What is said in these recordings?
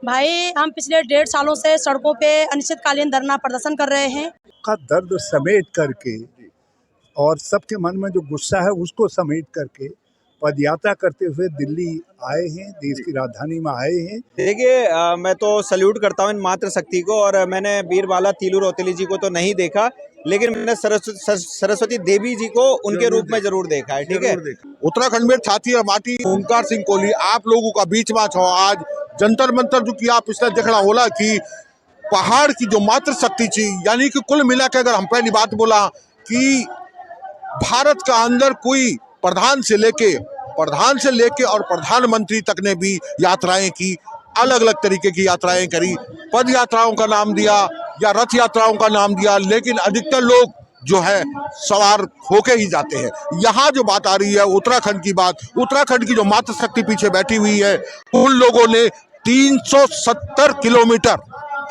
भाई हम पिछले 1.5 सालों से सड़कों पे अनिश्चितकालीन धरना प्रदर्शन कर रहे हैं। का दर्द समेट करके और सबके मन में जो गुस्सा है उसको समेट करके पदयात्रा करते हुए दिल्ली आए हैं, देश की राजधानी में आए हैं। देखिए मैं तो सल्यूट करता हूँ इन मातृशक्ति को, और मैंने बीरबाला तीलू रौतेली जी को तो नहीं देखा, लेकिन मैंने सरस्वती देवी जी को उनके रूप में जरूर देखा है। ठीक है, उत्तराखंड में छाती और माटी ओंकार सिंह कोहली आप लोगों का बीच में छो आज जंतर मंतर जो किया पिछले देखना होला कि पहाड़ की जो मातृशक्ति थी, यानी कि कुल मिला के अगर हम पहली बात बोला कि भारत का अंदर कोई प्रधान से लेके और प्रधानमंत्री तक ने भी यात्राएं की, अलग अलग तरीके की यात्राएं करी, पद यात्राओं का नाम दिया या रथ यात्राओं का नाम दिया, लेकिन अधिकतर लोग जो है सवार होके ही जाते हैं। यहाँ जो बात आ रही है उत्तराखंड की बात, उत्तराखंड की जो मातृशक्ति पीछे बैठी हुई है उन लोगों ने 370 किलोमीटर,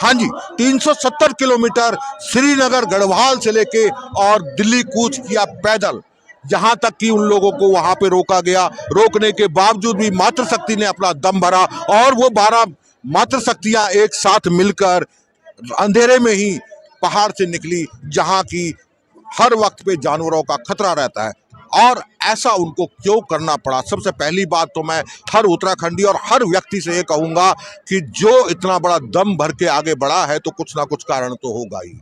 हाँ जी 370 किलोमीटर श्रीनगर गढ़वाल से लेके और दिल्ली कूच किया पैदल, यहाँ तक कि उन लोगों को वहां पे रोका गया। रोकने के बावजूद भी मातृशक्ति ने अपना दम भरा और वो 12 मातृशक्तियां एक साथ मिलकर अंधेरे में ही पहाड़ से निकली, जहां की हर वक्त पे जानवरों का खतरा रहता है। और ऐसा उनको क्यों करना पड़ा? सबसे पहली बात तो मैं हर उत्तराखंडी और हर व्यक्ति से ये कहूंगा कि जो इतना बड़ा दम भर के आगे बढ़ा है तो कुछ ना कुछ कारण तो होगा ही।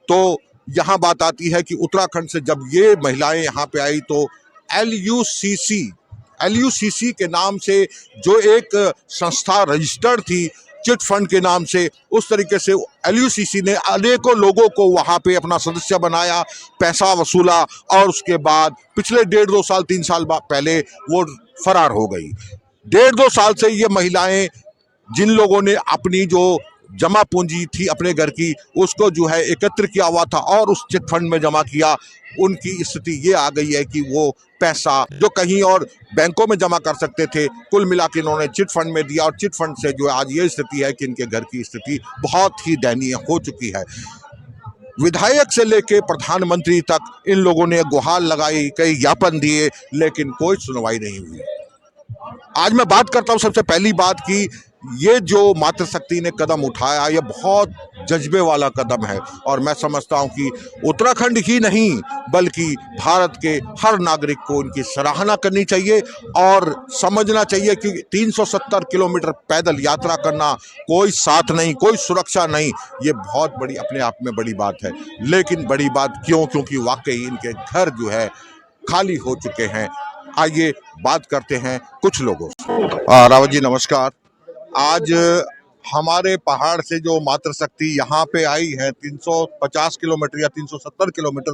तो यहाँ बात आती है कि उत्तराखंड से जब ये महिलाएं यहाँ पे आई तो LUCC के नाम से जो एक संस्था रजिस्टर्ड थी चिट फंड के नाम से, उस तरीके से LUCC ने अनेकों लोगों को वहाँ पे अपना सदस्य बनाया, पैसा वसूला और उसके बाद पिछले 1.5-2 साल 3 साल पहले वो फरार हो गई। 1.5-2 साल से ये महिलाएं, जिन लोगों ने अपनी जो जमा पूंजी थी अपने घर की उसको जो है एकत्र किया हुआ था और उस चिट फंड में जमा किया, उनकी स्थिति ये आ गई है कि वो पैसा जो कहीं और बैंकों में जमा कर सकते थे कुल मिला के इन्होंने चिट फंड में दिया, और चिट फंड से जो आज ये स्थिति है कि इनके घर की स्थिति बहुत ही दयनीय हो चुकी है। विधायक से लेके प्रधानमंत्री तक इन लोगों ने गुहार लगाई, कई ज्ञापन दिए, लेकिन कोई सुनवाई नहीं हुई। आज मैं बात करता हूं सबसे पहली बात की ये जो मातृशक्ति ने कदम उठाया ये बहुत जज्बे वाला कदम है, और मैं समझता हूं कि उत्तराखंड ही नहीं बल्कि भारत के हर नागरिक को इनकी सराहना करनी चाहिए और समझना चाहिए कि 370 किलोमीटर पैदल यात्रा करना, कोई साथ नहीं, कोई सुरक्षा नहीं, ये बहुत बड़ी अपने आप में बड़ी बात है। लेकिन बड़ी बात क्यों? क्योंकि वाकई इनके घर जो है खाली हो चुके हैं। आइए बात करते हैं कुछ लोगों से। रावत जी नमस्कार। आज हमारे पहाड़ से जो मातृशक्ति यहाँ पे आई है 350 किलोमीटर या 370 किलोमीटर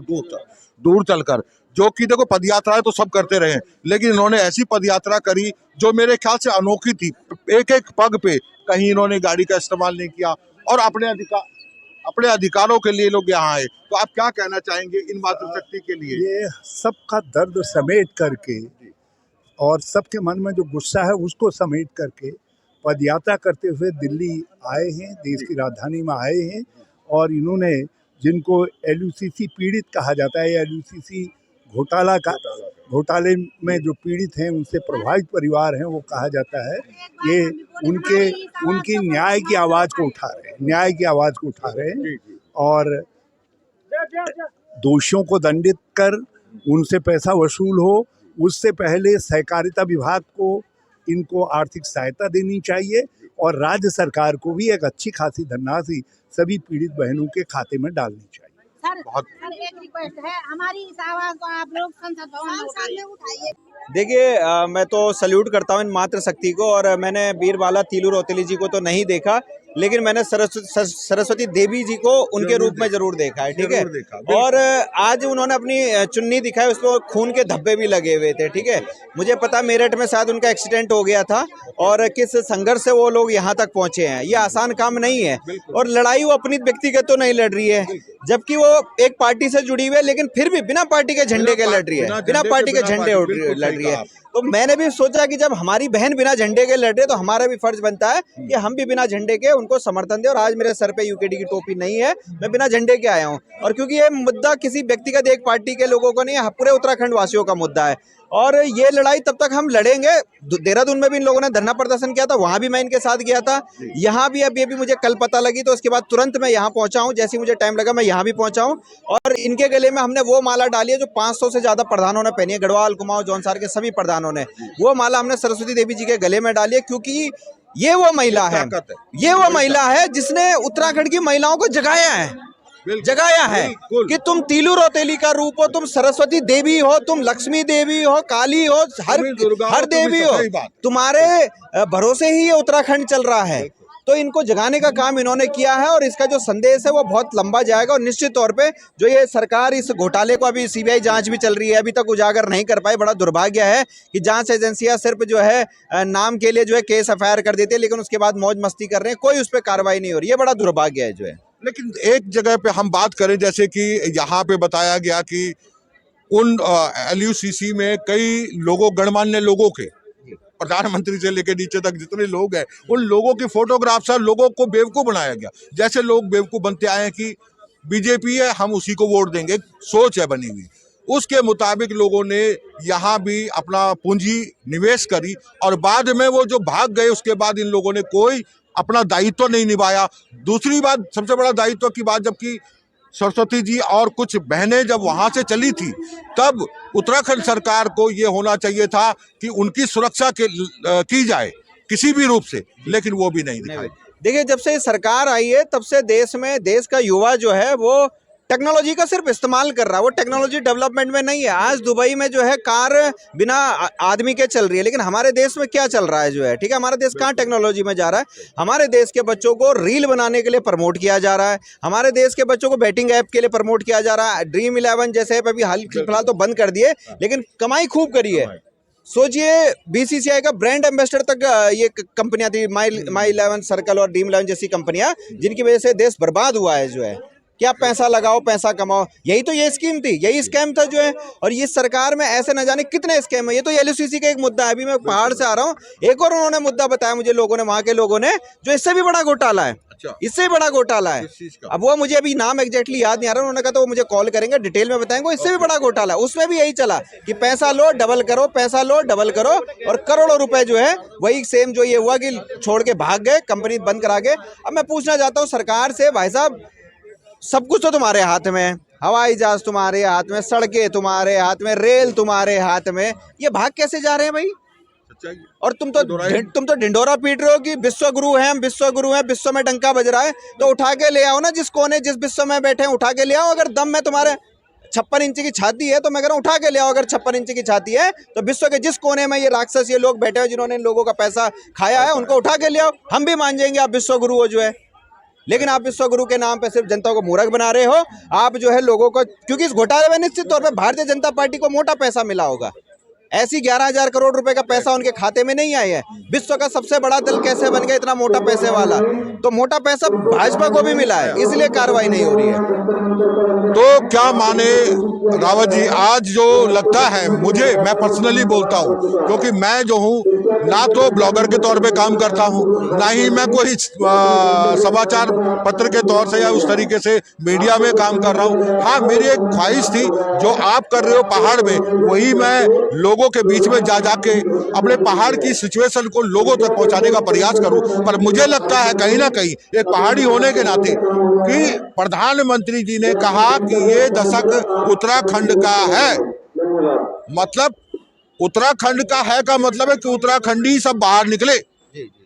दूर चलकर, जो कि देखो पदयात्राएं तो सब करते रहे, लेकिन इन्होंने ऐसी पदयात्रा करी जो मेरे ख्याल से अनोखी थी। एक एक पग पे कहीं इन्होंने गाड़ी का इस्तेमाल नहीं किया और अपने अधिकारों के लिए लोग यहाँ आए। तो आप क्या कहना चाहेंगे इन मातृशक्ति के लिए? ये सबका दर्द समेट करके और सबके मन में जो गुस्सा है उसको समेट करके पदयात्रा करते हुए दिल्ली आए हैं, देश की राजधानी में आए हैं। और इन्होंने, जिनको LUCC पीड़ित कहा जाता है, LUCC घोटाले में जो पीड़ित हैं, उनसे प्रभावित परिवार हैं, वो कहा जाता है, ये उनकी न्याय की आवाज़ को उठा रहे हैं और दोषियों को दंडित कर उनसे पैसा वसूल हो, उससे पहले सहकारिता विभाग को इनको आर्थिक सहायता देनी चाहिए और राज्य सरकार को भी एक अच्छी खासी धनराशि सभी पीड़ित बहनों के खाते में डालनी चाहिए। सर एक रिक्वेस्ट है, हमारी इस आवाज को आप लोग संसद भवन में उठाइए। देखिए मैं तो सल्यूट करता हूँ इन मातृशक्ति को, और मैंने बीरबाला तीलू रौतेली जी को तो नहीं देखा, लेकिन मैंने सरस्वती देवी जी को उनके रूप में जरूर देखा है। ठीक है, और आज उन्होंने अपनी चुन्नी दिखाई, उस पर खून के धब्बे भी लगे हुए थे। ठीक है, मुझे पता मेरठ में शायद उनका एक्सीडेंट हो गया था और किस संघर्ष से वो लोग यहाँ तक पहुंचे हैं। ये आसान काम नहीं है, और लड़ाई वो अपनी व्यक्तिगत तो नहीं लड़ रही है, जबकि वो एक पार्टी से जुड़ी हुई है, लेकिन फिर भी बिना पार्टी के झंडे के लड़ रही है, बिना पार्टी के झंडे लड़ रही है। तो मैंने भी सोचा कि जब हमारी बहन बिना झंडे के लड़ रही है तो हमारा भी फर्ज बनता है कि हम भी बिना झंडे के उनको समर्थन दें। और आज मेरे सर पे यूकेडी की टोपी नहीं है, मैं बिना झंडे के आया हूँ, और क्योंकि ये मुद्दा किसी व्यक्तिगत एक पार्टी के लोगों को नहीं है, पूरे उत्तराखंड वासियों का मुद्दा है। और ये लड़ाई तब तक हम लड़ेंगे। देहरादून में भी इन लोगों ने धरना प्रदर्शन किया था, वहां भी मैं इनके साथ गया था। यहाँ भी अब ये भी मुझे कल पता लगी तो उसके बाद तुरंत मैं यहाँ पहुंचा हूँ। जैसे ही मुझे टाइम लगा मैं यहाँ भी पहुंचा हूँ और इनके गले में हमने वो माला डाली है जो 500 से ज्यादा प्रधानों ने पहनी है। गढ़वाल, कुमाऊं, जौनसार के सभी प्रधानों ने वो माला हमने सरस्वती देवी जी के गले में डाली है, क्योंकि ये वो महिला है, ये वो महिला है जिसने उत्तराखंड की महिलाओं को जगाया है कि तुम तीलू रौतेली का रूप हो, तुम सरस्वती देवी हो, तुम लक्ष्मी देवी हो, काली हो, हर देवी हो, तुम्हारे भरोसे ही ये उत्तराखंड चल रहा है। तो इनको जगाने का काम इन्होंने किया है और इसका जो संदेश है वो बहुत लंबा जाएगा। और निश्चित तौर पे जो ये सरकार इस घोटाले को, अभी सीबीआई जांच भी चल रही है, अभी तक उजागर नहीं कर पाई। बड़ा दुर्भाग्य है कि जांच एजेंसियां सिर्फ जो है नाम के लिए जो है केस एफआईआर कर देती है, लेकिन उसके बाद मौज मस्ती कर रहे हैं, कोई उस पर कार्रवाई नहीं हो रही है। बड़ा दुर्भाग्य है जो है। लेकिन एक जगह पे हम बात करें, जैसे कि यहाँ पे बताया गया कि उन LUCC में कई लोगों, गणमान्य लोगों के, प्रधानमंत्री से लेकर नीचे तक जितने लोग हैं, उन लोगों की फोटोग्राफ्स, लोगों को बेवकूफ बनाया गया। जैसे लोग बेवकूफ बनते आए हैं कि बीजेपी है, हम उसी को वोट देंगे, सोच है बनी हुई। उसके मुताबिक लोगों ने यहाँ भी अपना पूंजी निवेश करी और बाद में वो जो भाग गए, उसके बाद इन लोगों ने कोई अपना दायित्व नहीं निभाया। दूसरी बात, सबसे बड़ा दायित्व की बात, जबकि सरस्वती जी और कुछ बहनें जब वहां से चली थी, तब उत्तराखंड सरकार को ये होना चाहिए था कि उनकी सुरक्षा की जाए किसी भी रूप से, लेकिन वो भी नहीं दिखाई। देखिए, जब से सरकार आई है तब से देश में, देश का युवा जो है वो टेक्नोलॉजी का सिर्फ इस्तेमाल कर रहा है, वो टेक्नोलॉजी डेवलपमेंट में नहीं है। आज दुबई में जो है कार बिना आदमी के चल रही है, लेकिन हमारे देश में क्या चल रहा है जो है, ठीक है, हमारा देश कहाँ टेक्नोलॉजी में जा रहा है। हमारे देश के बच्चों को रील बनाने के लिए प्रमोट किया जा रहा है, हमारे देश के बच्चों को बैटिंग ऐप के लिए प्रमोट किया जा रहा है। ड्रीम 11 जैसे ऐप अभी हाल फिलहाल तो बंद कर दिए, लेकिन कमाई खूब करी है। सोचिए, BCCI का ब्रांड एम्बेसडर तक ये कंपनियां थी, माई 11 सर्कल और ड्रीम 11 जैसी कंपनियां, जिनकी वजह से देश बर्बाद हुआ है जो है। क्या पैसा लगाओ, पैसा कमाओ, यही तो ये स्कीम थी, यही स्कैम था जो है। और ये सरकार में ऐसे न जाने कितने स्कैम है। ये तो LUCC का एक मुद्दा है। अभी मैं पहाड़ से आ रहा हूँ, एक और उन्होंने मुद्दा बताया मुझे लोगों ने, वहां के लोगों ने, जो इससे भी बड़ा घोटाला है। इससे बड़ा घोटाला है। अब वो मुझे अभी नाम एग्जैक्टली याद नहीं आ रहा, उन्होंने कहा तो वो मुझे कॉल करेंगे, डिटेल में बताएंगे। इससे भी बड़ा घोटाला है, उसमें भी यही चला कि पैसा लो डबल करो, पैसा लो डबल करो, और करोड़ों रुपए जो है वही सेम जो ये हुआ कि छोड़ के भाग गए, कंपनी बंद करा गए। अब मैं पूछना चाहता हूँ सरकार से, भाई साहब सब कुछ तो तुम्हारे हाथ में है, हवाई जहाज तुम्हारे हाथ में, सड़कें तुम्हारे हाथ में, रेल तुम्हारे हाथ में, ये भाग कैसे जा रहे हैं भाई? और तुम तो ढिंडोरा पीट रहे हो कि विश्व गुरु हैं, हम विश्व गुरु हैं, विश्व में डंका बज रहा है, तो उठा के ले आओ ना, जिस कोने जिस विश्व में बैठे हैं उठा के ले आओ। अगर दम में तुम्हारे 56 इंच की छाती है तो मैं कह रहा हूँ उठा के ले आओ। अगर 56 इंच की छाती है तो विश्व के जिस कोने में ये राक्षस, ये लोग बैठे हो जिन्होंने इन लोगों का पैसा खाया है, उनको उठा के ले आओ। हम भी मान जाएंगे आप विश्व गुरु हो जो है। लेकिन आप विश्व गुरु के नाम पे सिर्फ जनता को मूर्ख बना रहे हो। आप जो है लोगों को, क्योंकि इस घोटाले में निश्चित तौर पे भारतीय जनता पार्टी को मोटा पैसा मिला होगा। ऐसी 11,000 करोड़ रुपए का पैसा उनके खाते में नहीं आया है। विश्व का सबसे बड़ा दल कैसे बन गया इतना मोटा पैसे वाला? तो मोटा पैसा भाजपा को भी मिला है, इसलिए कार्रवाई नहीं हो रही है। तो क्या माने रावत जी, आज जो लगता है मुझे, मैं पर्सनली बोलता हूँ, क्योंकि मैं जो हूँ ना तो ब्लॉगर के तौर पे काम करता हूँ, ना ही मैं कोई समाचार पत्र के तौर से या उस तरीके से मीडिया में काम कर रहा हूँ। हाँ, मेरी एक ख्वाहिश थी जो आप कर रहे हो पहाड़ में, वही मैं लोगों के बीच में जा जाके अपने पहाड़ की सिचुएशन को लोगों तक पहुंचाने का प्रयास करूं। पर मुझे लगता है कहीं ना कहीं एक पहाड़ी होने के नाते कि प्रधानमंत्री जी ने कहा कि ये दशक उत्तराखंड का है, मतलब उत्तराखंड का है का मतलब है कि उत्तराखंडी सब बाहर निकले,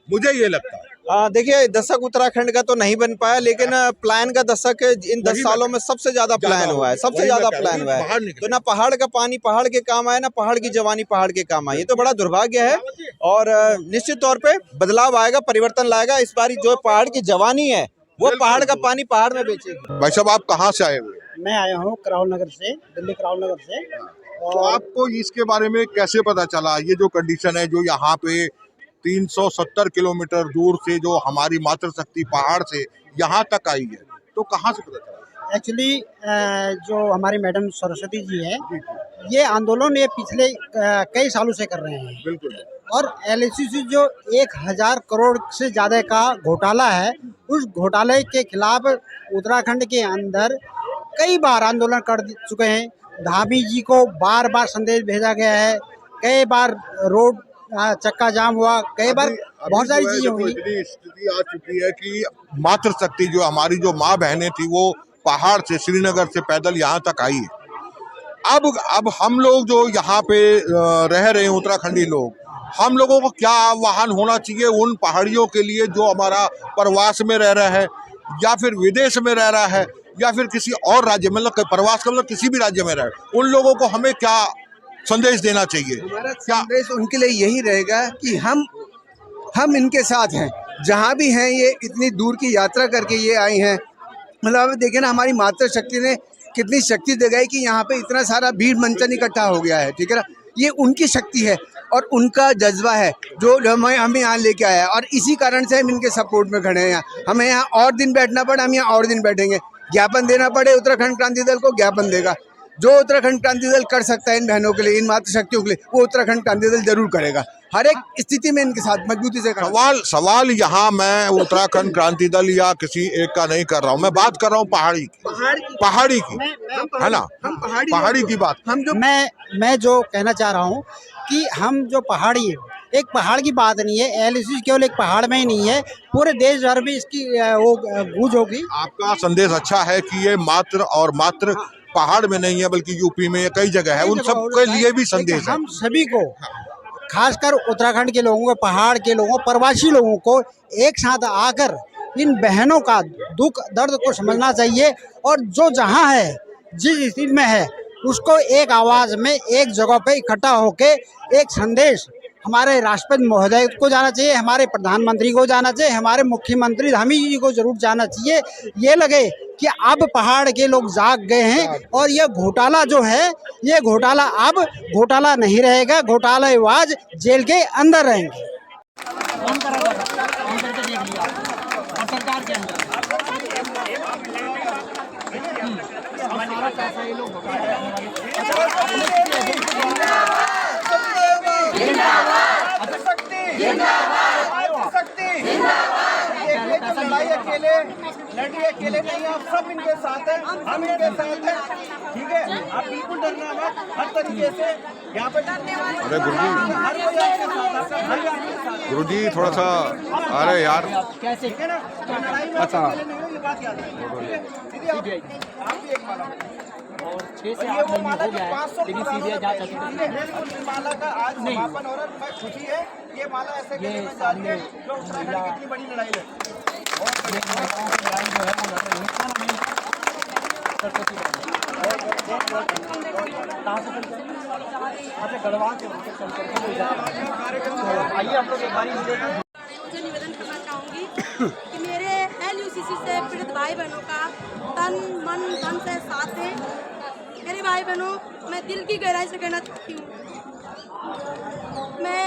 मुझे ये लगता है। देखिए, दशक उत्तराखंड का तो नहीं बन पाया, लेकिन प्लान का दशक इन 10 सालों में सबसे ज्यादा प्लान हुआ है, सबसे ज्यादा प्लान हुआ है। तो ना पहाड़ का पानी पहाड़ के काम आए, ना पहाड़ की जवानी पहाड़ के काम आए। ये तो बड़ा दुर्भाग्य है और निश्चित तौर पे बदलाव आएगा, परिवर्तन लाएगा। इस बार जो पहाड़ की जवानी है वो पहाड़ का पानी पहाड़ में बेचेगी। भाई साहब, आप कहाँ से आए हुए? मैं आया हूँ कराउल नगर से, दिल्ली कराउल नगर से। तो आपको इसके बारे में कैसे पता चला, ये जो कंडीशन है, जो यहाँ पे 370 किलोमीटर दूर से जो हमारी मातृशक्ति पहाड़ से यहाँ तक आई है, तो कहाँ से पता चला? एक्चुअली जो हमारी मैडम सरस्वती जी है, ये आंदोलन ये पिछले कई सालों से कर रहे हैं। बिल्कुल। और LUCC जो 1000 करोड़ से ज़्यादा का घोटाला है, उस घोटाले के खिलाफ उत्तराखंड के अंदर कई बार आंदोलन कर चुके हैं। धामी जी को बार बार संदेश भेजा गया है, कई बार रोड चक्का जाम हुआ, कई बार बहुत सारी चीजें हुई। इतनी स्थिति आ चुकी है कि मातृशक्ति जो हमारी जो माँ बहनें थी वो पहाड़ से, श्रीनगर से पैदल यहाँ तक आई है। अब हम लोग जो यहाँ पे रह रहे हैं उत्तराखंडी लोग, हम लोगों को क्या वाहन होना चाहिए उन पहाड़ियों के लिए जो हमारा प्रवास में रह रहा है या फिर विदेश में रह रहा है या फिर किसी और राज्य में, मतलब प्रवास का मतलब किसी भी राज्य में रहे, उन लोगों को हमें क्या संदेश देना चाहिए? हमारा संदेश उनके लिए यही रहेगा कि हम इनके साथ हैं, जहाँ भी हैं। ये इतनी दूर की यात्रा करके ये आई हैं, मतलब अब देखें ना हमारी मातृशक्ति ने कितनी शक्ति जगाई कि यहाँ पे इतना सारा भीड़ मंचन इकट्ठा हो गया है, ठीक है ना। ये उनकी शक्ति है और उनका जज्बा है जो हमें यहाँ लेके आया है, और इसी कारण से हम इनके सपोर्ट में खड़े हैं। यहाँ हमें यहाँ और दिन बैठना पड़े, हम यहाँ और दिन बैठेंगे। ज्ञापन देना पड़े उत्तराखंड क्रांति दल को, ज्ञापन देगा। जो उत्तराखंड क्रांति दल कर सकता है इन बहनों के लिए, इन मातृशक्तियों के लिए, वो उत्तराखंड क्रांति दल जरूर करेगा। हर एक स्थिति में इनके साथ मजबूती से सवाल यहाँ मैं उत्तराखंड क्रांति दल या किसी एक का नहीं कर रहा हूँ, मैं बात कर रहा हूँ पहाड़ी की, है ना। हम पहाड़ी की बात हम जो मैं जो कहना चाह रहा हूँ कि हम जो पहाड़ी है, एक पहाड़ की बात नहीं है, एलओसी केवल एक पहाड़ में ही नहीं है, पूरे देश भर में इसकी वो गूंज होगी। आपका संदेश अच्छा है कि ये मात्र पहाड़ में नहीं है बल्कि यूपी में कई जगह है, उन सबके लिए भी संदेश है। हम सभी को, खासकर उत्तराखंड के लोगों को, पहाड़ के लोगों, प्रवासी लोगों को एक साथ आकर इन बहनों का दुख दर्द को समझना चाहिए, और जो जहाँ है, जिस स्थिति में है, उसको एक आवाज़ में एक जगह पे इकट्ठा होके एक संदेश हमारे राष्ट्रपति महोदय को जाना चाहिए, हमारे प्रधानमंत्री को जाना चाहिए, हमारे मुख्यमंत्री धामी जी को जरूर जाना चाहिए। ये लगे कि अब पहाड़ के लोग जाग गए हैं और ये घोटाला जो है, ये घोटाला अब घोटाला नहीं रहेगा, घोटालाबाज जेल के अंदर रहेंगे। लड़िए अकेले नहीं, आप सब इनके साथ हैं, हम इनके साथ हैं, ठीक है। आप बिल्कुल डरना मत, हर तरीके से यहाँ पे। अरे गुरुजी थोड़ा सा, अरे यार कैसे, ठीक है ना। अच्छा, ये बात याद है। आप भी एक माला और 6 से 8 महीने हो गया है, लेकिन सीबीआई जांच चल माला का आज समापन हो रहा है। मैं खुशी है ये माला ऐसे गले में जा रही है जो उत्तराखंड की इतनी बड़ी लड़ाई है। आइए आप लोग एक बार मुझे निवेदन करना चाहूँगी कि मेरे एलयूसीसी से पीड़ित भाई बहनों का तन मन धन से साथ है। मेरे भाई बहनों, मैं दिल की गहराई से कहना चाहती हूँ, मैं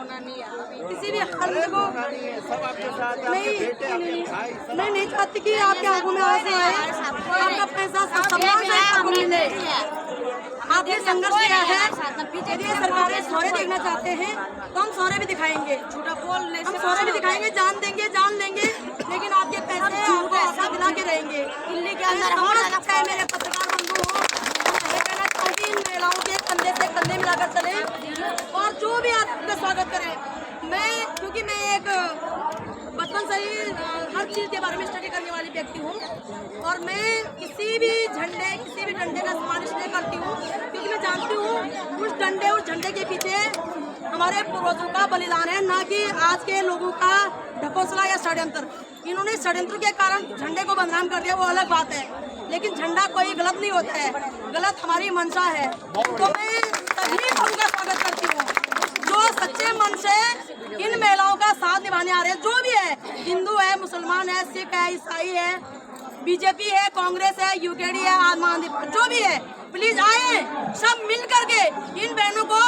किसी भी हाल को मैं नहीं चाहती कि आपके आंखों में आंसू आए, आपका पैसा सम्मान से आपको मिले। आपने संघर्ष किया है, यदि सरकारें सौरे देखना चाहते हैं तो हम सौरे भी दिखाएंगे, हम सौरे भी दिखाएंगे, जान देंगे, लेकिन आपके पैसे आपको आशा दिला के रहेंगे। दिल्ली के अंदर मेरे पत्रकार बंधु हो, मैं कहना चाहूँगी इन महिलाओं के कंधे से कंधे मिलाकर चले और जो भी आपका स्वागत करें। क्योंकि मैं एक बचपन से ही हर चीज़ के बारे में स्टडी करने वाली व्यक्ति हूँ और मैं किसी भी डंडे का सम्मान इसलिए करती हूँ क्योंकि मैं जानती हूँ उस झंडे के पीछे हमारे पूर्वजों का बलिदान है, ना कि आज के लोगों का ढकोसला या षड्यंत्र। इन्होंने षड्यंत्र के कारण झंडे को बदनाम कर दिया, वो अलग बात है, लेकिन झंडा कोई गलत नहीं होता है, गलत हमारी मंशा है। तो मैं सभी लोगों का स्वागत करती हूँ जो सच्चे मन से इन महिलाओं का साथ निभाने आ रहे हैं, जो भी है, हिंदू है, मुसलमान है, सिख है, ईसाई है, बीजेपी है, कांग्रेस है, यूकेडी है, आम आदमी, जो भी है, प्लीज आए, सब मिल करके इन बहनों को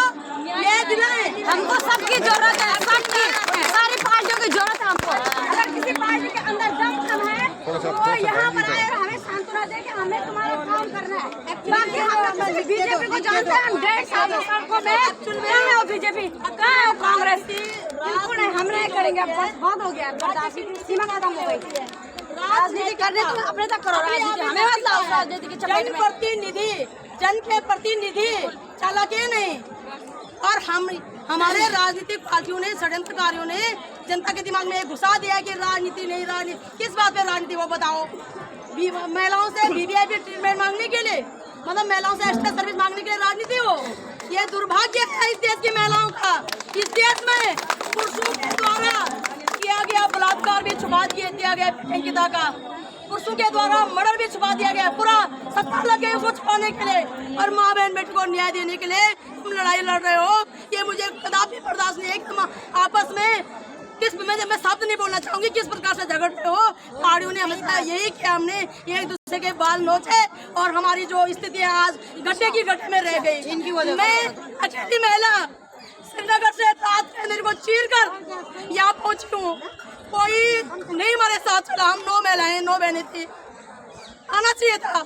ले दिलाएं। हमको सबकी जरूरत है, सबकी, सारी पार्टियों की जरूरत है हमको। अगर किसी पार्टी के अंदर दम कम है तो यहाँ पर आए और हमें सांत्वना दे कि हमें तुम्हारा काम करना है। बाकी हम बीजेपी को जानते हैं, हम 1.5 साल में कहाँ है वो बीजेपी, कहाँ है वो कांग्रेस, बिल्कुल नहीं, हम नहीं करेंगे, बहुत हो गया, सीमा खत्म हो गई। राजनीति करने तो अपने तक करो, राजनीति हमें मत लाओ राजनीति की चपेट में। जनप्रतिनिधि जन के प्रतिनिधि चालाकी नहीं। और हमारे राजनीतिक पार्टियों ने, षड्यंत्रकारियों ने जनता के दिमाग में एक घुसा दिया कि राजनीति नहीं, राजनीति किस बात पे राजनीति, वो बताओ। महिलाओं से वीवीआईपी ट्रीटमेंट मांगने के लिए, मतलब महिलाओं से एक्स्ट्रा सर्विस मांगने के लिए राजनीति हो। ये दुर्भाग्य है इस देश की महिलाओं का। इस देश में पुरुषों के द्वारा किया गया बलात्कार भी छुपा दिया गया, अंकिता का पुरुषों के द्वारा मर्डर भी छुपा दिया गया। पूरा सत्ता लग गई उसको छुपाने के लिए, और माँ बहन बेटी को न्याय देने के लिए तुम लड़ाई लड़ रहे हो। ये मुझे कदापि बर्दाश्त नहीं है। तुम आपस में किस मैं शब्द नहीं बोलना चाहूंगी, किस प्रकार से झगड़ रहे हो। पार्टियों ने हमेशा यही किया, हमने एक दूसरे के बाल नोचे और हमारी जो स्थिति है आज गड्ढे की गड्ढे में रह गई इनकी वजह। मैं अकेली महिला श्रीनगर से रात में मेरे को चीर कर यहाँ पहुँची हूँ। कोई नहीं हमारे साथ चला। हम 9 महिलाएं, 9 बहनें थी। आना चाहिए था।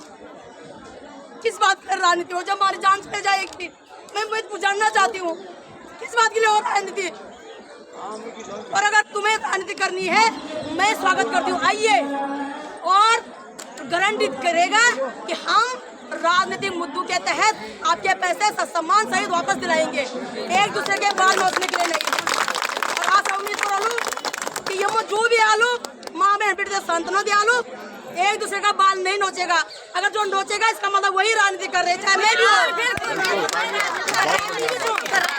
किस बात पर राजनीति हो जब हमारी जान चले जाएगी। मैं जानना चाहती हूँ किस बात के लिए हो राजनीति। और अगर तुम्हें राजनीति करनी है, मैं स्वागत करती हूँ, आइए। और गारंटी करेगा कि हम राजनीतिक मुद्दों के तहत आपके पैसे सम्मान सहित वापस दिलाएंगे, एक दूसरे के बाल नोचने के लिए नहीं। और आज उम्मीद करूँ कि ये जो भी आलू माँ बहन बेटे संतना दे आलू एक दूसरे का बाल नहीं नोचेगा। अगर जो नोचेगा इसका मतलब वही राजनीति कर रहे हैं, चाहे मैं भी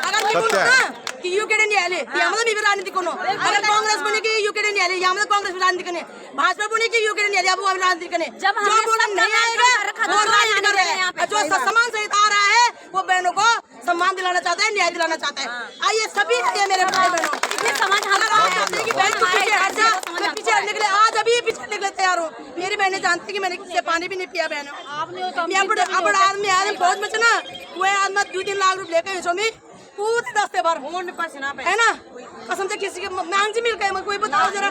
अगर कि यूकेडे न्यायालय यामध्ये मी राजनीति करो। अगर कांग्रेस बने की यूकेडे न्यायालय यामध्ये कांग्रेस में राजनीति करने, भाजपा बने की यूकेडे न्यायालय अब राजनीति करने। जो बोला नहीं आएगा वो राजनीति कर रहे हैं। जो सम्मान सहित आ रहा है वो बहनों को सम्मान दिलाना चाहता है, न्याय दिलाना चाहता है। आइए सभी आइए मेरे भाई बहनों, पीछे हटने के लिए आज अभी पीछे हटने के लिए तैयार हूँ। मेरी बहनें जानती कि मैंने किसी पानी भी नहीं पिया। बहनों आदमी आदमी बहुत बचे ना, वो आदमी 2-3 लाख रुपए लेकर स्वामी पूरे रास्ते भर है ना, कसम से किसी के मांग से मिल गए। मैं कोई बताओ जरा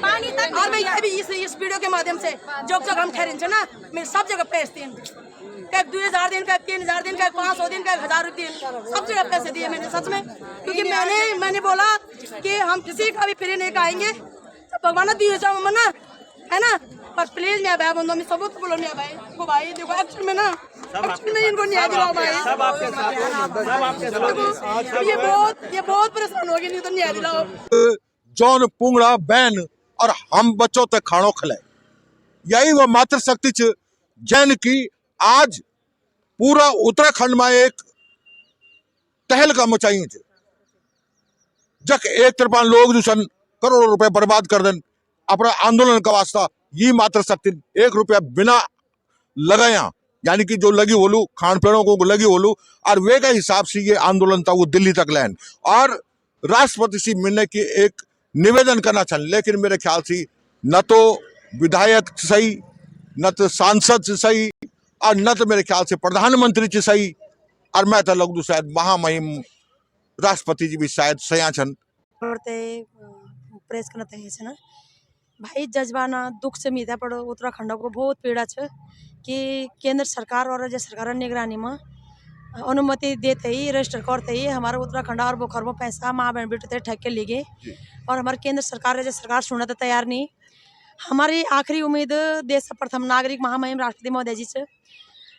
पानी तक। और मैं ये भी इस वीडियो के माध्यम से जो जगह हम ठहरे ना, मैं सब जगह भेजती हूँ। 2000 दिन का, 3000 दिन का, 500 दिन का, 1000 दिन, सब जगह पैसे दिए मैंने सच में। क्योंकि मैंने बोला कि हम किसी का भी फ्री नहीं खाएंगे, भगवान दिए जाओ मना है ना। पर प्लीज मैं भाई बंदो में सबूत बोलो नहीं भाई को भाई देखो एक्चुअल में ना, एक्चुअल में इनको न्याय दिलाओ भाई। सब आपके साथ ये बहुत परेशान हो गए, नहीं तो न्याय दिलाओ। जौन पुंगड़ा बैन और हम बच्चों तक खाणो खिलाए, यही वो मातृशक्ति च जैन की आज पूरा उत्तराखंड में एक तहलका मचाई च। जक एक तरफा लोग जो सन करोड़ों रुपए बर्बाद कर देन अपना आंदोलन का वास्ता, ये मातृशक्ति 1 रुपया बिना लगाया, यानी कि जो लगी बोलू खान पेड़ों को लगी बोलू, और वे का हिसाब से ये आंदोलन था वो दिल्ली तक लैन। और राष्ट्रपति से मिलने की एक निवेदन करना चाहिए, लेकिन मेरे ख्याल से न तो विधायक सही, न तो सांसद से सही, और न तो मेरे ख्याल से प्रधानमंत्री से सही, और मैं तो लगू शायद महामहिम राष्ट्रपति जी भी शायद सया छन। प्रेस करते हैं ना भाई, जज्बाना दुख से मीठा पड़ो उत्तराखंड को बहुत पीड़ा है कि केंद्र सरकार और राज्य सरकार निगरानी में अनुमति देते ही रजिस्टर करते ही हमारा उत्तराखंड और बोखर में पैसा माँ बहन बेटे ठग के ले गए। और हमारे केंद्र सरकार राज्य सरकार सुनने तो तैयार नहीं। हमारी आखिरी उम्मीद देश का प्रथम नागरिक महामहिम राष्ट्रपति महोदय जी से,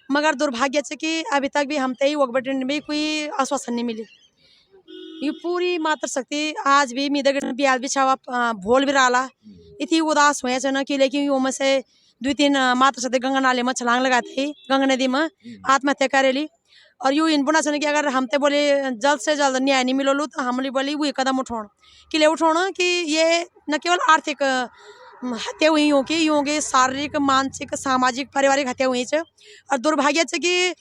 मगर दुर्भाग्य से कि अभी तक भी हम तय वकबटन भी कोई आश्वासन नहीं मिली। ये पूरी मातृशक्ति आज भी मीदगढ़ बिहार बिछावा भोल भी रहा इतनी उदास हुए न कि, लेकिन यो में से 2-3 मातृशक्ति गंगा नाले में छलांग लगाते ही गंगा नदी में आत्महत्या करेली। और यूँ इन बुना कि अगर हम तो बोले जल्द से जल्द न्याय नहीं मिलोलू तो हम बोली वही कदम उठाओ कि ले उठाना कि ये न केवल आर्थिक हत्या हुई हो कि यूँ की शारीरिक मानसिक सामाजिक पारिवारिक हत्या हुई है। और दुर्भाग्य है कि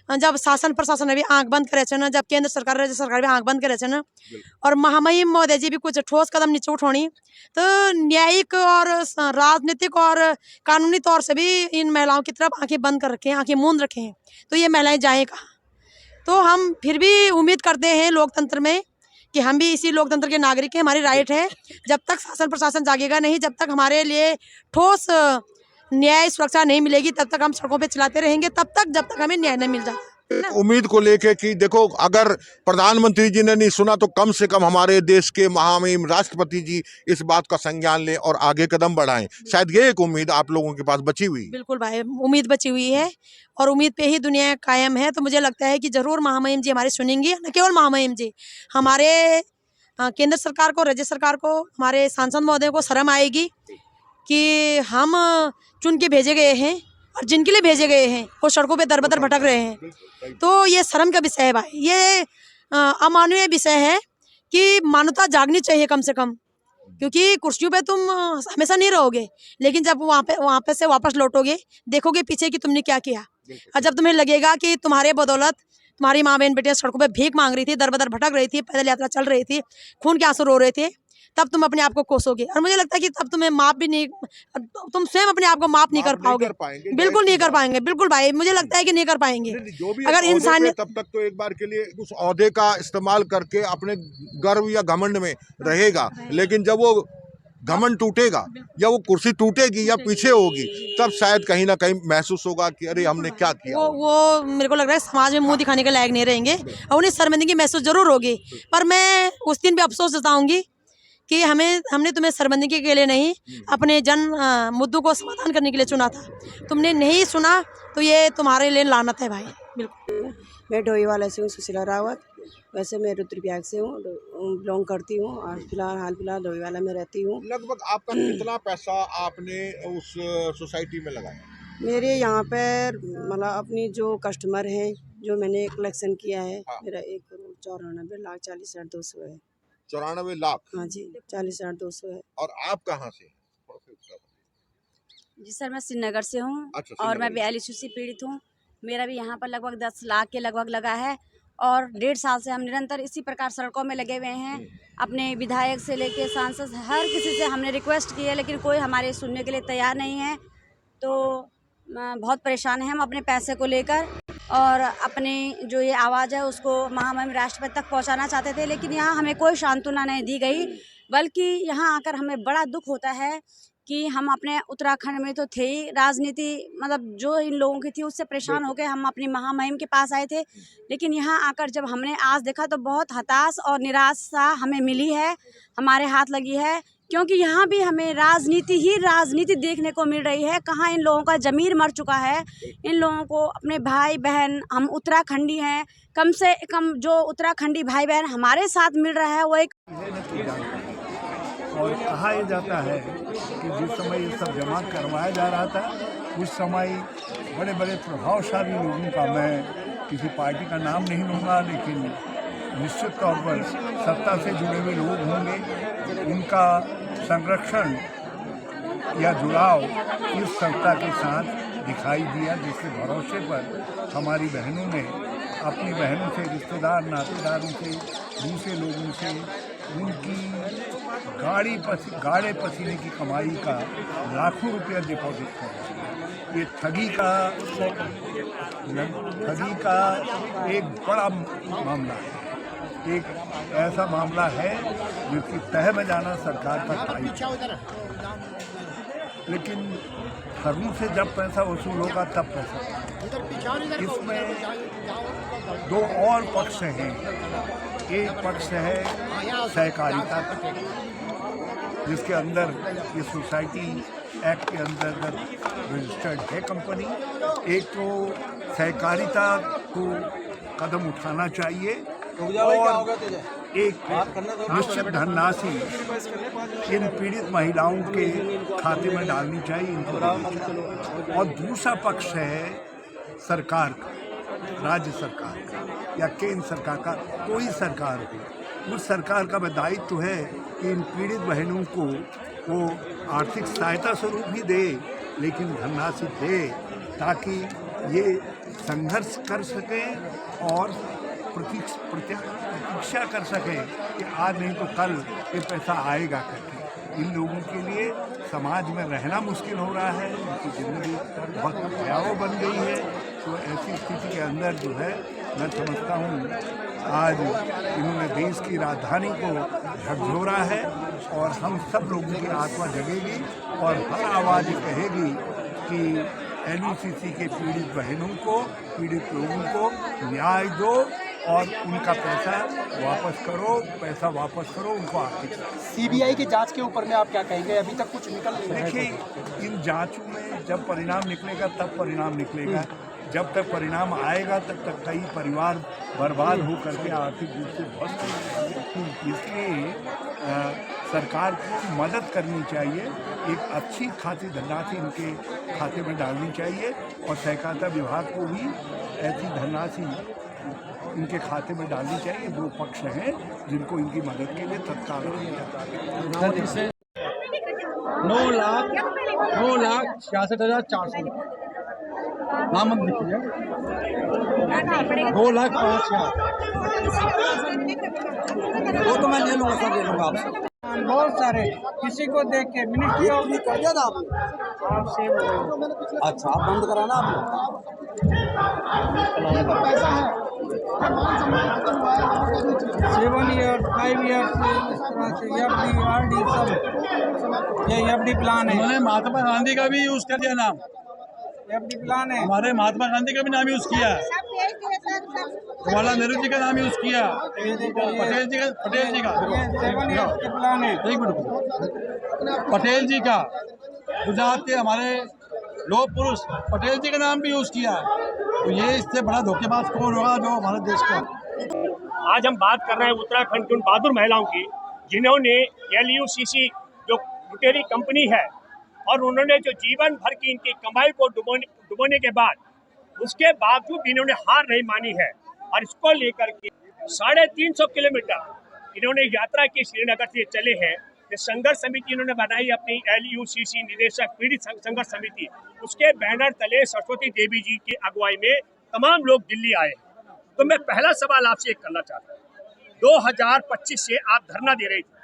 जब शासन प्रशासन भी आंख बंद करे न, जब केंद्र सरकार राज्य सरकार भी आंख बंद करे न, और महामहिम महोदय जी भी कुछ ठोस कदम नीचे उठानी, तो न्यायिक और राजनीतिक और कानूनी तौर से भी इन महिलाओं की तरफ आंखें बंद कर रखे हैं, आंखें मूंद रखे हैं, तो ये महिलाएं जाएं कहाँ। तो हम फिर भी उम्मीद करते हैं लोकतंत्र में कि हम भी इसी लोकतंत्र के नागरिक हैं, हमारी राइट है। जब तक शासन प्रशासन जागेगा नहीं, जब तक हमारे लिए ठोस न्याय सुरक्षा नहीं मिलेगी, तब तक हम सड़कों पे चलाते रहेंगे, तब तक जब तक हमें न्याय नहीं मिल जाता। उम्मीद को लेके कि देखो अगर प्रधानमंत्री जी ने नहीं सुना तो कम से कम हमारे देश के महामहिम राष्ट्रपति जी इस बात का संज्ञान लें और आगे कदम बढ़ाएं। शायद ये एक उम्मीद आप लोगों के पास बची हुई। बिल्कुल भाई, उम्मीद बची हुई है और उम्मीद पे ही दुनिया कायम है। तो मुझे लगता है कि जरूर महामहिम जी हमारी सुनेंगी। न केवल महामहिम जी, हमारे केंद्र सरकार को, राज्य सरकार को, हमारे सांसद महोदय को शर्म आएगी कि हम चुन के भेजे गए हैं और जिनके लिए भेजे गए हैं वो सड़कों पे दर बदर भटक रहे हैं। तो ये शर्म का विषय है भाई, ये अमानवीय विषय है कि मानवता जागनी चाहिए कम से कम, क्योंकि कुर्सियों पे तुम हमेशा नहीं रहोगे, लेकिन जब वहाँ पे से वापस लौटोगे देखोगे पीछे कि तुमने क्या किया। और जब तुम्हें लगेगा कि तुम्हारे बदौलत तुम्हारी माँ बहन बेटियाँ सड़कों पे भीख मांग रही थी, दर बदर भटक रही थी, पैदल यात्रा चल रही थी, खून के आंसू रो रहे थे, तब तुम अपने आप को कोसोगे। और मुझे लगता है कि तब तुम्हें माफ भी नहीं, तुम स्वयं अपने आप को माफ नहीं कर पाओगे। बिल्कुल नहीं कर पाएंगे, बिल्कुल भाई, मुझे लगता है कि नहीं कर पाएंगे। जो भी अगर इंसान तब तक तो एक बार के लिए उस ओहदे का इस्तेमाल करके अपने गर्व या घमंड में रहेगा, लेकिन जब वो घमंड टूटेगा या वो कुर्सी टूटेगी या पीछे होगी, तब शायद कहीं ना कहीं महसूस होगा कि अरे हमने क्या किया। वो मेरे को लग रहा है समाज में मुंह दिखाने के लायक नहीं रहेंगे और उन्हें शर्मिंदगी महसूस जरूर होगी। पर मैं उस दिन भी अफसोस जताऊंगी कि हमने तुम्हें शर्मिंदगी के लिए नहीं, अपने जन मुद्दों को समाधान करने के लिए चुना था। तुमने नहीं सुना तो ये तुम्हारे लिए लानत है भाई। बिल्कुल। मैं डोईवाला से हूँ, सुशीला रावत। वैसे मैं रुद्रप्रयाग से हूँ, बिलोंग करती हूँ और हाल फिलहाल डोईवाला में रहती हूँ। लगभग आपका कितना पैसा आपने उस सोसाइटी में लगाया? मेरे यहाँ पर मतलब अपनी जो कस्टमर हैं, जो मैंने कलेक्शन किया है, मेरा 1,94,40,200 है। 94 लाख? हाँ जी, 40,200 है। और आप कहाँ से? जी सर, मैं श्रीनगर से हूँ। अच्छा, और मैं भी एलआईसी पीड़ित हूँ। मेरा भी यहाँ पर लगभग 10 लाख के लगभग लगा है और 1.5 साल से हम निरंतर इसी प्रकार सड़कों में लगे हुए हैं। अपने विधायक से लेके सांसद, हर किसी से हमने रिक्वेस्ट की है, लेकिन कोई हमारे सुनने के लिए तैयार नहीं है। तो बहुत परेशान हैं हम अपने पैसे को लेकर और अपनी जो ये आवाज़ है उसको महामहिम राष्ट्रपति तक पहुंचाना चाहते थे, लेकिन यहाँ हमें कोई सांत्वना नहीं दी गई। बल्कि यहाँ आकर हमें बड़ा दुख होता है कि हम अपने उत्तराखंड में तो थे ही, राजनीति मतलब जो इन लोगों की थी उससे परेशान होकर हम अपनी महामहिम के पास आए थे, लेकिन यहाँ आकर जब हमने आज देखा तो बहुत हताश और निराशा हमें मिली है, हमारे हाथ लगी है। क्योंकि यहाँ भी हमें राजनीति देखने को मिल रही है। कहाँ इन लोगों का ज़मीर मर चुका है। इन लोगों को अपने भाई बहन, हम उत्तराखंडी हैं, कम से कम जो उत्तराखंडी भाई बहन हमारे साथ मिल रहा है वो एक। और कहा यह जाता है कि जिस समय ये सब जमा करवाया जा रहा था, उस समय बड़े बड़े प्रभावशाली लोगों का, मैं किसी पार्टी का नाम नहीं लूँगा, लेकिन निश्चित तौर पर सत्ता से जुड़े हुए लोग होंगे, उनका संरक्षण या जुड़ाव इस संस्था के साथ दिखाई दिया, जिसके भरोसे पर हमारी बहनों ने अपनी बहनों से, रिश्तेदार नातेदारों से, दूसरे लोगों से उनकी गाढ़े पसीने की कमाई का लाखों रुपया डिपॉजिट किया। ये ठगी का एक बड़ा मामला है, एक ऐसा मामला है जिसकी तह में जाना सरकार का दायित्व है। लेकिन फर्मों से जब पैसा वसूल होगा तब पैसा। इसमें दो और पक्ष हैं। एक पक्ष है सहकारिता का, जिसके अंदर ये सोसाइटी एक्ट के अंतर्गत रजिस्टर्ड है कंपनी। एक तो सहकारिता को कदम उठाना चाहिए और एक निश्चित धनराशि इन पीड़ित महिलाओं के खाते में डालनी चाहिए इनको। और दूसरा पक्ष है सरकार का, राज्य सरकार का या केंद्र सरकार का, कोई सरकार हो, उस सरकार का दायित्व है कि इन पीड़ित बहनों को वो आर्थिक सहायता स्वरूप भी दे, लेकिन धनराशि दे, ताकि ये संघर्ष कर सकें और प्रतीक्षा कर सकें कि आज नहीं तो कल ये पैसा आएगा करके। इन लोगों के लिए समाज में रहना मुश्किल हो रहा है, उनकी ज़िंदगी बहुत भयावह बन गई है। तो ऐसी स्थिति के अंदर जो है, मैं समझता हूँ आज इन्होंने देश की राजधानी को झकझोरा है और हम सब लोगों की आत्मा जगेगी और हर आवाज़ कहेगी कि LUCC के पीड़ित बहनों को, पीड़ित लोगों को न्याय दो और उनका पैसा वापस करो, उनको आर्थिक। CBI की जांच के ऊपर में आप क्या कहेंगे? अभी तक कुछ निकल नहीं रहा है। देखिए, इन जांचों में जब परिणाम निकलेगा तब परिणाम निकलेगा। जब तक परिणाम आएगा तब तक कई परिवार बर्बाद हो करके आर्थिक रूप से ध्वस्त हो जाएंगे। इसलिए सरकार को मदद करनी चाहिए, एक अच्छी खासी धनराशि इनके खाते में डालनी चाहिए और सहकारिता विभाग को भी ऐसी धनराशि इनके खाते में डालनी चाहिए। दो पक्ष हैं जिनको इनकी मदद के लिए तत्काल 9,66,400 नाम लिखिए। 2,05,000 वो तो मैं ले लूँगा, सब ले लूँगा आपसे। बहुत सारे किसी को देख के मिनिस्ट्री कर दिया था आपने। अच्छा, आप बंद कराना आपने पैसा है 7 ईयर 5 ईयर से इस तरह से FD RD सब ये FD प्लान है। उन्होंने महात्मा गांधी का भी यूज कर दिया नाम, FD प्लान है। हमारे महात्मा गांधी का भी नाम यूज किया, जवाहरलाल नेहरू जी का नाम यूज किया, पटेल जी का 7 ईयर के प्लान है। एक मिनट, पटेल जी का, गुजरात के हमारे लोह पुरुष पटेल जी का नाम भी यूज किया। तो ये इससे बड़ा धोखेबाज कौन होगा जो हमारे देश का। आज हम बात कर रहे हैं उत्तराखंड की उन बहादुर महिलाओं की जिन्होंने LUCC जो लुटेरी कंपनी है और उन्होंने जो जीवन भर की इनकी कमाई को डुबोने के बाद उसके बावजूद इन्होंने हार नहीं मानी है और इसको लेकर के 350 किलोमीटर इन्होंने यात्रा की, श्रीनगर से चले हैं। ये संघर्ष समिति इन्होंने बनाई अपनी LUCC निदेशक पीड़ित संघर्ष समिति, उसके बैनर तले सरस्वती देवी जी की अगुवाई में तमाम लोग दिल्ली आए। तो मैं पहला सवाल आपसे करना चाहता हूँ, 2025 से आप धरना दे रहे थे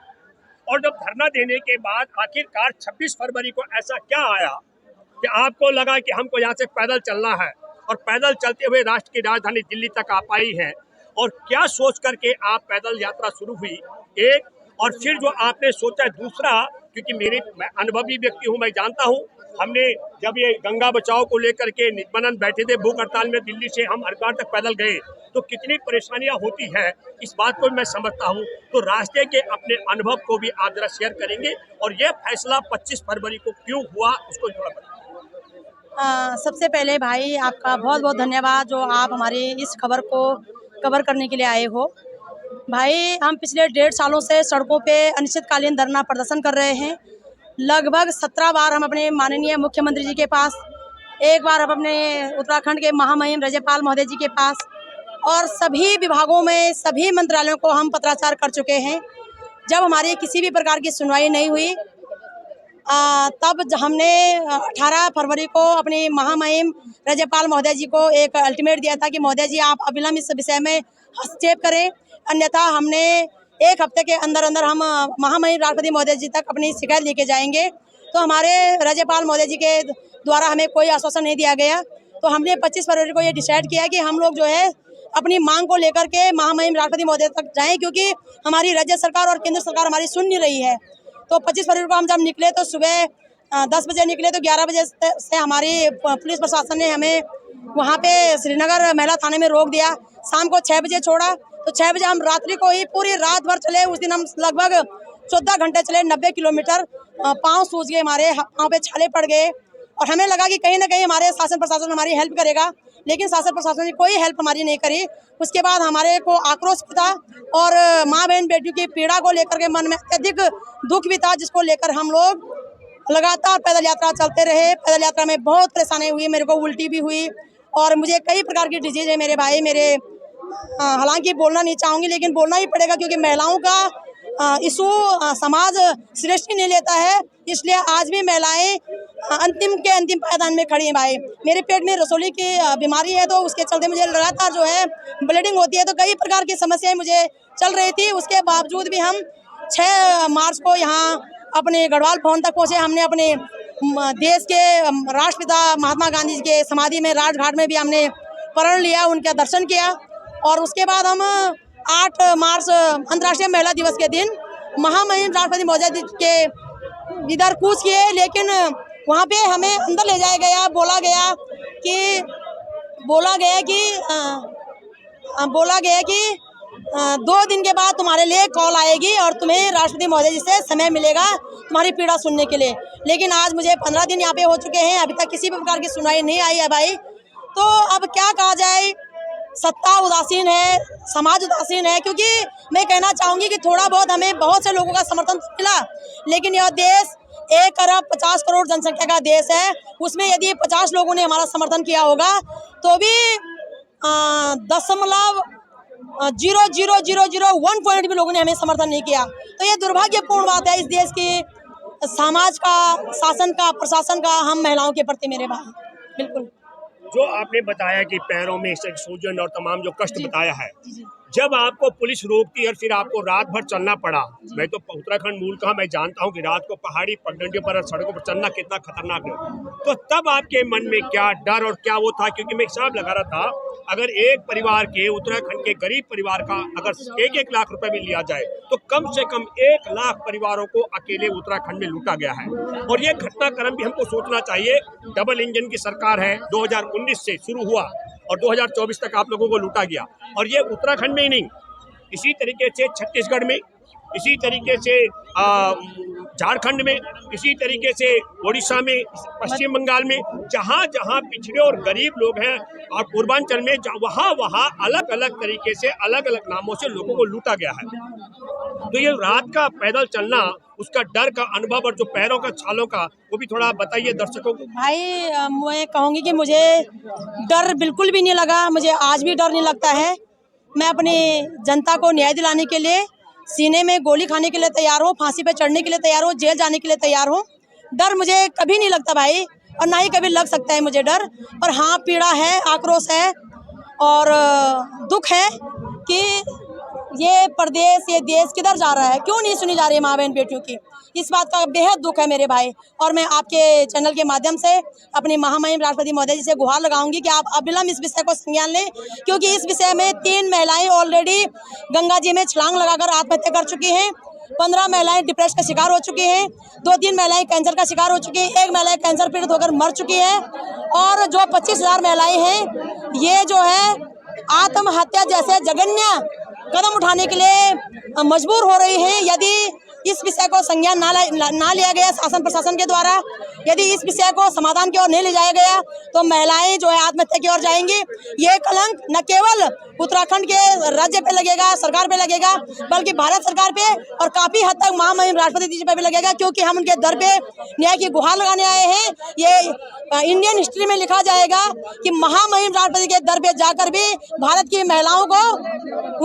और जब धरना देने के बाद आखिरकार 26 फरवरी को ऐसा क्या आया कि आपको लगा कि हमको यहाँ से पैदल चलना है और पैदल चलते हुए राष्ट्र की राजधानी दिल्ली तक आप आई हैं और क्या सोच करके आप पैदल यात्रा शुरू हुई, एक, और फिर जो आपने सोचा दूसरा, क्योंकि मैं अनुभवी व्यक्ति हूँ, मैं जानता हूँ, हमने जब ये गंगा बचाओ को लेकर के नित्यानंद बैठे थे भूख हड़ताल में, दिल्ली से हम हरिद्वार तक पैदल गए तो कितनी परेशानियां होती हैं, इस बात को मैं समझता हूं। तो रास्ते के अपने अनुभव को भी आप जरा शेयर करेंगे और यह फैसला 25 फरवरी को क्यों हुआ उसको थोड़ा बताएं। सबसे पहले भाई आपका बहुत बहुत धन्यवाद जो आप हमारी इस खबर को कवर करने के लिए आए हो। भाई हम पिछले 1.5 सालों से सड़कों पे अनिश्चितकालीन धरना प्रदर्शन कर रहे हैं। लगभग 17 बार हम अपने माननीय मुख्यमंत्री जी के पास, एक बार हम अपने उत्तराखंड के महामहिम राज्यपाल महोदय जी के पास और सभी विभागों में सभी मंत्रालयों को हम पत्राचार कर चुके हैं। जब हमारी किसी भी प्रकार की सुनवाई नहीं हुई तब हमने 18 फरवरी को अपनी महामहिम राज्यपाल महोदय जी को एक अल्टीमेट दिया था कि महोदय जी आप अविलंब इस विषय में हस्तक्षेप करें, अन्यथा हमने 1 हफ्ते के अंदर अंदर हम महामहिम राष्ट्रपति महोदय जी तक अपनी शिकायत लेके जाएंगे। तो हमारे राज्यपाल महोदय जी के द्वारा हमें कोई आश्वासन नहीं दिया गया। तो हमने 25 फरवरी को ये डिसाइड किया कि हम लोग जो है अपनी मांग को लेकर के महामहिम राष्ट्रपति महोदय तक जाएं, क्योंकि हमारी राज्य सरकार और केंद्र सरकार हमारी सुन नहीं रही है। तो 25 फरवरी को हम जब निकले तो सुबह 10 बजे निकले तो 11 बजे से हमारी पुलिस प्रशासन ने हमें वहाँ पे श्रीनगर महिला थाने में रोक दिया। शाम को 6 बजे छोड़ा तो 6 बजे हम रात्रि को ही पूरी रात भर चले। उस दिन हम लगभग 14 घंटे चले, 90 किलोमीटर। पाँव सूज गए, हमारे पाँव पे छाले पड़ गए और हमें लगा कि कहीं ना कहीं हमारे शासन प्रशासन हमारी हेल्प करेगा, लेकिन शासन प्रशासन ने कोई हेल्प हमारी नहीं करी। उसके बाद हमारे को आक्रोश भी था और माँ बहन बेटियों की पीड़ा को लेकर के मन में अत्यधिक दुख भी था, जिसको लेकर हम लोग लगातार पैदल यात्रा चलते रहे। पैदल यात्रा में बहुत परेशानी हुई, मेरे को उल्टी भी हुई और मुझे कई प्रकार की डिजीज है मेरे भाई। मेरे हालांकि बोलना नहीं चाहूँगी लेकिन बोलना ही पड़ेगा, क्योंकि महिलाओं का इशू समाज श्रेष्ठ नहीं लेता है। इसलिए आज भी महिलाएं अंतिम के अंतिम पायदान में खड़ी हैं। भाई मेरे पेट में रसोली की बीमारी है, तो उसके चलते मुझे लगातार जो है ब्लीडिंग होती है, तो कई प्रकार की समस्याएं मुझे चल रही थी। उसके बावजूद भी हम 6 मार्च को यहाँ अपने गढ़वाल भवन तक पहुँचे। हमने अपने देश के राष्ट्रपिता महात्मा गांधी जी के समाधि में राजघाट में भी हमने प्रण लिया, उनका दर्शन किया और उसके बाद हम 8 मार्च अंतर्राष्ट्रीय महिला दिवस के दिन महामहिम राष्ट्रपति महोदय जी के इधर कूच किए। लेकिन वहाँ पे हमें अंदर ले जाया गया, बोला गया कि 2 दिन के बाद तुम्हारे लिए कॉल आएगी और तुम्हें राष्ट्रपति महोदय जी से समय मिलेगा तुम्हारी पीड़ा सुनने के लिए। लेकिन आज मुझे 15 दिन यहाँ पे हो चुके हैं, अभी तक किसी भी प्रकार की सुनवाई नहीं आई है भाई। तो अब क्या कहा जाए, सत्ता उदासीन है, समाज उदासीन है। क्योंकि मैं कहना चाहूँगी कि थोड़ा बहुत हमें बहुत से लोगों का समर्थन मिला, लेकिन यह देश 1 अरब 50 करोड़ जनसंख्या का देश है। उसमें यदि 50 लोगों ने हमारा समर्थन किया होगा तो भी 0.0001 पॉइंट भी लोगों ने हमें समर्थन नहीं किया। तो ये दुर्भाग्यपूर्ण बात है इस देश की, समाज का, शासन का, प्रशासन का, हम महिलाओं के प्रति मेरे भाई। बिल्कुल जो आपने बताया कि पैरों में सूजन और तमाम जो कष्ट बताया है, जब आपको पुलिस रोकती और फिर आपको रात भर चलना पड़ा, मैं तो उत्तराखंड मूल का, मैं जानता हूँ कि रात को पहाड़ी पगडंडियों पर सड़कों पर चलना कितना खतरनाक है, तो तब आपके मन में क्या डर और क्या वो था? क्योंकि मैं हिसाब लगा रहा था, अगर एक परिवार के, उत्तराखंड के गरीब परिवार का अगर 1-1 लाख रुपए भी लिया जाए तो कम से कम 1 लाख परिवारों को अकेले उत्तराखंड में लूटा गया है। और ये घटनाक्रम भी हमको सोचना चाहिए। डबल इंजन की सरकार है, 2019 से शुरू हुआ और 2024 तक आप लोगों को लूटा गया। और ये उत्तराखंड में ही नहीं, इसी तरीके से छत्तीसगढ़ में, इसी तरीके से झारखंड में, इसी तरीके से उड़ीसा में, पश्चिम बंगाल में, जहाँ जहाँ पिछड़े और गरीब लोग हैं, और पूर्वांचल में वहाँ अलग अलग तरीके से अलग अलग नामों से लोगों को लूटा गया है। तो ये रात का पैदल चलना, उसका डर का अनुभव और जो पैरों का छालों का, वो भी थोड़ा बताइए दर्शकों को। भाई मैं कहूँगी कि मुझे डर बिल्कुल भी नहीं लगा, मुझे आज भी डर नहीं लगता है। मैं अपनी जनता को न्याय दिलाने के लिए सीने में गोली खाने के लिए तैयार हूँ, फांसी पे चढ़ने के लिए तैयार हूँ, जेल जाने के लिए तैयार हूँ। डर मुझे कभी नहीं लगता भाई, और ना ही कभी लग सकता है मुझे डर। पर हाँ, पीड़ा है, आक्रोश है और दुख है कि ये प्रदेश, ये देश किधर जा रहा है, क्यों नहीं सुनी जा रही है माँ बहन बेटियों की। इस बात का बेहद दुख है मेरे भाई। और मैं आपके चैनल के माध्यम से अपनी महामहिम राष्ट्रपति महोदय जी से गुहार लगाऊंगी कि आप अविलंब इस विषय को संज्ञान लें, क्योंकि इस विषय में 3 महिलाएं ऑलरेडी गंगा जी में छलांग लगाकर आत्महत्या कर चुकी हैं, 15 महिलाएं डिप्रेशन का शिकार हो चुकी हैं, 2-3 महिलाएं कैंसर का शिकार हो चुकी हैं, 1 महिला कैंसर पीड़ित होकर मर चुकी है, और जो 25,000 महिलाएं हैं ये जो है आत्महत्या जैसे जघन्य कदम उठाने के लिए मजबूर हो रही हैं। यदि इस विषय को संज्ञान ना लिया गया शासन प्रशासन के द्वारा, यदि इस विषय को समाधान की ओर नहीं ले जाया गया, तो महिलाएं जो है आत्महत्या की ओर जाएंगी। ये कलंक न केवल उत्तराखंड के राज्य पे लगेगा, सरकार पे लगेगा, बल्कि भारत सरकार पे और काफी हद तक महामहिम राष्ट्रपति जी पे भी लगेगा, क्योंकि हम उनके दर पे न्याय की गुहार लगाने आए हैं। ये इंडियन हिस्ट्री में लिखा जाएगा कि महामहिम राष्ट्रपति के दर पे जाकर भी भारत की महिलाओं को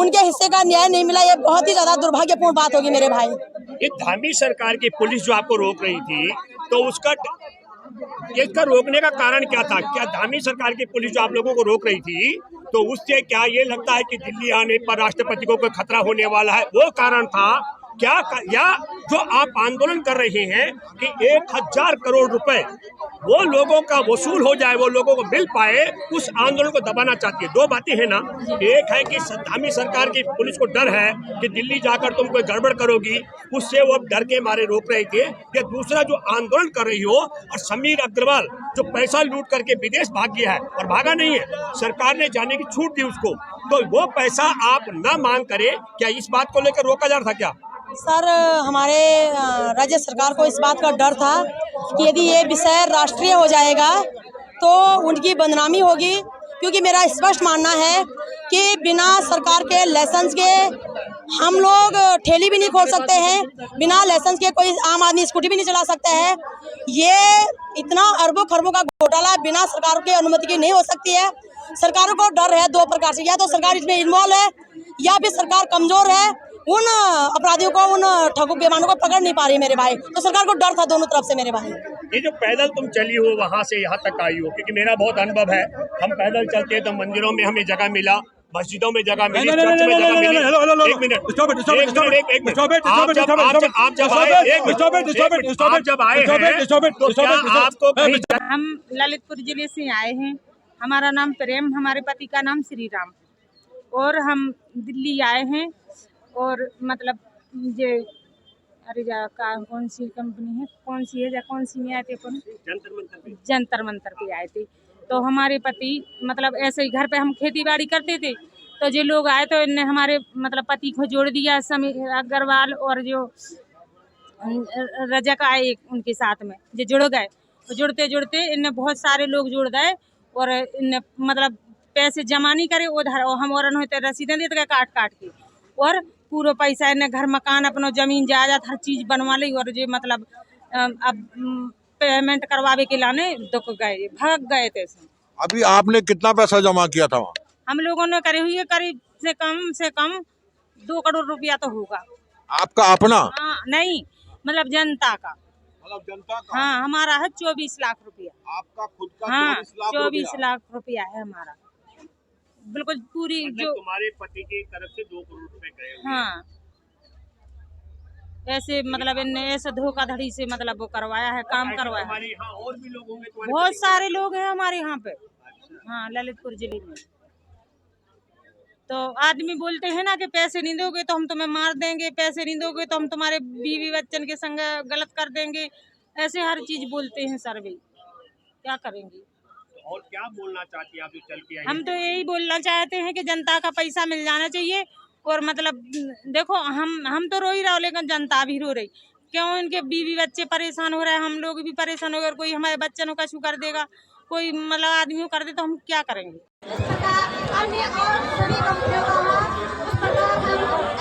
उनके हिस्से का न्याय नहीं मिला। ये बहुत ही ज्यादा दुर्भाग्यपूर्ण बात होगी मेरे भाई। ये धामी सरकार की पुलिस जो आपको रोक रही थी, तो इसका रोकने का कारण क्या था? क्या धामी सरकार की पुलिस जो आप लोगों को रोक रही थी, तो उससे क्या ये लगता है कि दिल्ली आने पर राष्ट्रपति को कोई खतरा होने वाला है, वो कारण था क्या? या जो आप आंदोलन कर रहे हैं कि 1000 करोड़ रुपए वो लोगों का वसूल हो जाए, वो लोगों को मिल पाए, उस आंदोलन को दबाना चाहती है? 2 बातें हैं ना, एक है कि धामी सरकार की पुलिस को डर है कि दिल्ली जाकर तुम कोई गड़बड़ करोगी, उससे वो डर के मारे रोक रहे थे। या दूसरा जो आंदोलन कर रही हो, और समीर अग्रवाल जो पैसा लूट करके विदेश भाग गया है, और भागा नहीं है, सरकार ने जाने की छूट दी उसको, तो वो पैसा आप न मांग करे, क्या इस बात को लेकर रोका जा रहा था क्या? सर, हमारे राज्य सरकार को इस बात का डर था कि यदि ये विषय राष्ट्रीय हो जाएगा तो उनकी बदनामी होगी, क्योंकि मेरा स्पष्ट मानना है कि बिना सरकार के लाइसेंस के हम लोग ठेली भी नहीं खोल सकते हैं, बिना लाइसेंस के कोई आम आदमी स्कूटी भी नहीं चला सकता है। ये इतना अरबों खरबों का घोटाला बिना सरकार की अनुमति की नहीं हो सकती है। सरकारों को डर है 2 प्रकार से, या तो सरकार इसमें इन्वॉल्व है या फिर सरकार कमजोर है, उन अपराधियों को, उन ठगों बेईमानों को पकड़ नहीं पा रही मेरे भाई। तो सरकार को डर था दोनों तरफ से मेरे भाई। ये जो पैदल तुम चली हो, वहाँ से यहाँ तक आई हो, क्योंकि मेरा बहुत अनुभव है, हम पैदल चलते हैं तो मंदिरों में हमें जगह मिला, मस्जिदों में जगह मिली, चर्च में जगह मिली। एक मिनट, आप जब आए हैं तो क्या आपको कहीं? हम ललितपुर जिले से आए हैं, हमारा नाम प्रेम, हमारे पति का नाम श्री राम, और हम दिल्ली आए हैं। और मतलब ये अरे कौन सी कंपनी है, कौन सी है या कौन सी में आए थे अपन, जंतर मंतर पे आए थे। तो हमारे पति मतलब ऐसे ही घर पे हम खेती बाड़ी करते थे, तो जो लोग आए तो इनने हमारे मतलब पति को जोड़ दिया, समीर अग्रवाल और जो रजक आए एक उनके साथ में जो जुड़ गए। तो जुड़ते जुड़ते इनने बहुत सारे लोग जुड़ गए और इनने मतलब पैसे जमा नहीं करे उधर, और हम और होते रसीदें देते गए काट काट के, और पूरा पैसा इन्हें घर मकान अपना जमीन जायदाद हर चीज बनवा ली। और जो मतलब अब पेमेंट करवावे के लाने दुख गए, भाग गए थे। अभी आपने कितना पैसा जमा किया था वहाँ? हम लोगों ने करे हुई करीब से कम 2 करोड़ रुपया तो होगा। आपका अपना? हाँ, नहीं मतलब जनता का। मतलब जनता का? हाँ, हमारा है 24 लाख रुपया। आपका खुद का? हाँ, 24 लाख रुपया है हमारा, बिल्कुल पूरी मतलब जो तुम्हारे पति की तरफ से 2 करोड़ रुपए गए हुए हैं। हाँ, ऐसे मतलब इनने ऐसे धोखाधड़ी से मतलब वो करवाया है, काम करवाया है। हमारे यहाँ और भी लोग होंगे तुम्हारे बहुत पति के? सारे लोग हैं हमारे यहाँ पे। हाँ, ललितपुर जिले में। तो आदमी बोलते हैं ना कि पैसे नहीं दोगे तो हम तुम्हें मार देंगे, पैसे नहीं दोगे तो हम तुम्हारे बीवी बच्चन के संग गलत कर देंगे, ऐसे हर चीज बोलते हैं सर। भाई क्या करेंगे? और क्या बोलना चाहती है आप जो चल के आई? हम तो यही बोलना चाहते हैं कि जनता का पैसा मिल जाना चाहिए। और मतलब देखो हम तो रो ही रहे, लेकिन जनता भी रो रही। क्यों? इनके बीवी बच्चे परेशान हो रहे हैं, हम लोग भी परेशान हो गए। कोई हमारे बच्चों का शू कर देगा, कोई मतलब आदमियों कर दे तो हम क्या करेंगे? इस प्रकार अन्य और सभी कंपनियों का इस प्रकार